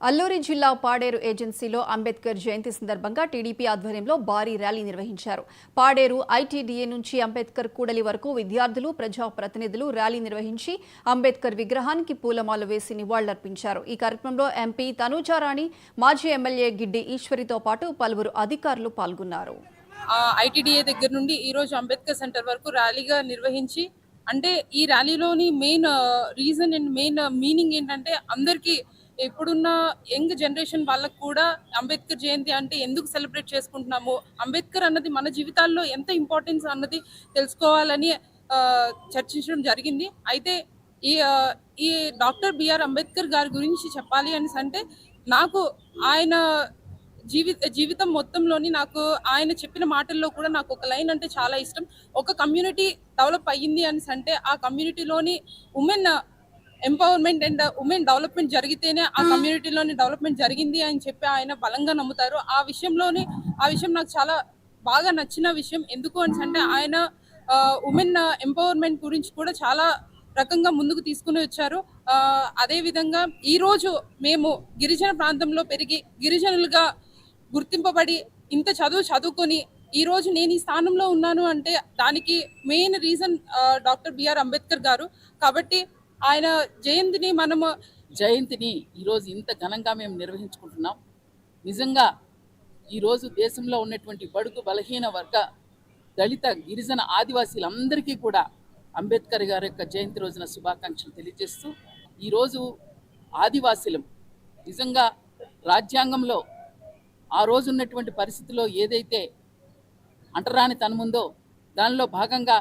అల్లూరి జిల్లా పాడేరు ఏజెన్సీలో అంబేద్కర్ జయంతి సందర్భంగా టీడీపీ ఆధ్వర్యంలో భారీ ర్యాలీ నిర్వహించారు. పాడేరు ఐటీడీఏ నుంచి అంబేద్కర్ కూడలి వరకు విద్యార్థులు, ప్రజాప్రతినిధులు ర్యాలీ నిర్వహించి అంబేద్కర్ విగ్రహానికి పూలమాల వేసి నివాళులర్పించారు. ఈ కార్యక్రమంలో ఎంపీ తనూజారాణి, మాజీ ఎమ్మెల్యే గిడ్డి ఈశ్వరితో పాటు పలువురు అధికారులు పాల్గొన్నారు. ఐటీడీఏ దగ్గర నుండి ఈరోజు అంబేద్కర్ సెంటర్ వరకు ర్యాలీగా నిర్వహించి, అంటే ఈ ర్యాలీలోని main reason and main meaning ఏంటంటే, అందరికీ ఇప్పుడున్న యంగ్ జనరేషన్ వాళ్ళకు కూడా అంబేద్కర్ జయంతి అంటే ఎందుకు సెలబ్రేట్ చేసుకుంటున్నాము, అంబేద్కర్ అన్నది మన జీవితాల్లో ఎంత ఇంపార్టెన్స్ అన్నది తెలుసుకోవాలని చర్చించడం జరిగింది. అయితే ఈ ఈ డాక్టర్ బిఆర్ అంబేద్కర్ గారి గురించి చెప్పాలి అని అంటే, నాకు ఆయన జీవితం మొత్తంలోని నాకు ఆయన చెప్పిన మాటల్లో కూడా నాకు ఒక లైన్ అంటే చాలా ఇష్టం. ఒక కమ్యూనిటీ డెవలప్ అయ్యింది అని అంటే ఆ కమ్యూనిటీలోని women empowerment and women development జరిగితేనే ఆ కమ్యూనిటీలోని డెవలప్మెంట్ జరిగింది అని చెప్పి ఆయన బలంగా నమ్ముతారు. ఆ విషయం నాకు చాలా బాగా నచ్చిన విషయం. ఎందుకు అని అంటే ఆయన ఉమెన్ ఎంపవర్మెంట్ గురించి కూడా చాలా రకంగా ముందుకు తీసుకుని వచ్చారు. అదేవిధంగా ఈరోజు మేము గిరిజన ప్రాంతంలో పెరిగి గిరిజనులుగా గుర్తింపబడి ఇంత చదువుకొని ఈ రోజు నేను ఈ స్థానంలో ఉన్నాను అంటే దానికి main reason doctor BR Ambedkar garu. కాబట్టి ఆయన జయంతిని ఈరోజు ఇంత ఘనంగా మేము నిర్వహించుకుంటున్నాం. నిజంగా ఈరోజు దేశంలో ఉన్నటువంటి బడుగు బలహీన వర్గ దళిత గిరిజన ఆదివాసీలందరికీ కూడా అంబేద్కర్ గారి యొక్క జయంతి రోజున శుభాకాంక్షలు తెలియజేస్తూ, ఈరోజు ఆదివాసీలం నిజంగా రాజ్యాంగంలో ఆ రోజు ఉన్నటువంటి పరిస్థితిలో ఏదైతే అంటరాని తనముందో దానిలో భాగంగా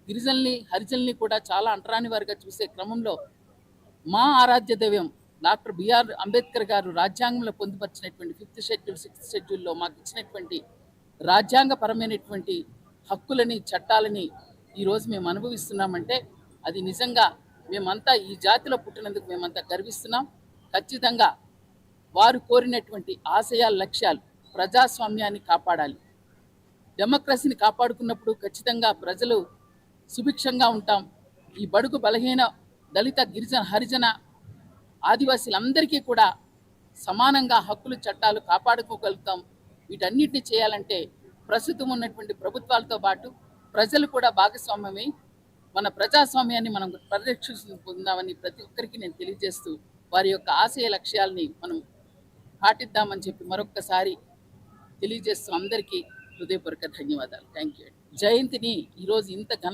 గిరిజనుల్ని, హరిజనుల్ని కూడా చాలా అంటరాని వారిగా చూసే క్రమంలో మా ఆరాధ్య దైవం డాక్టర్ బిఆర్ అంబేద్కర్ గారు రాజ్యాంగంలో పొందుపరిచినటువంటి 5th షెడ్యూల్ 6th షెడ్యూల్లో మాకు ఇచ్చినటువంటి రాజ్యాంగపరమైనటువంటి హక్కులని, చట్టాలని ఈరోజు మేము అనుభవిస్తున్నామంటే అది నిజంగా మేమంతా ఈ జాతిలో పుట్టినందుకు మేమంతా గర్విస్తున్నాం. ఖచ్చితంగా వారు కోరినటువంటి ఆశయాల లక్ష్యాలు ప్రజాస్వామ్యాన్ని కాపాడాలి, డెమోక్రసీని కాపాడుకున్నప్పుడు ఖచ్చితంగా ప్రజలు సుభిక్షంగా ఉంటాం. ఈ బడుగు బలహీన దళిత గిరిజన హరిజన ఆదివాసీలందరికీ కూడా సమానంగా హక్కులు, చట్టాలు కాపాడుకోగలుగుతాం. వీటన్నిటిని చేయాలంటే ప్రస్తుతం ఉన్నటువంటి ప్రభుత్వాలతో పాటు ప్రజలు కూడా భాగస్వామ్యమై మన ప్రజాస్వామ్యాన్ని మనం పరిరక్షించుకుందామని ప్రతి ఒక్కరికి నేను తెలియజేస్తూ వారి యొక్క ఆశయ లక్ష్యాలని మనం పాటిద్దామని చెప్పి మరొక్కసారి తెలియజేస్తూ అందరికీ హృదయపూర్వక ధన్యవాదాలు. Thank you. జయంతిని ఈరోజు ఇంత ఘనంగా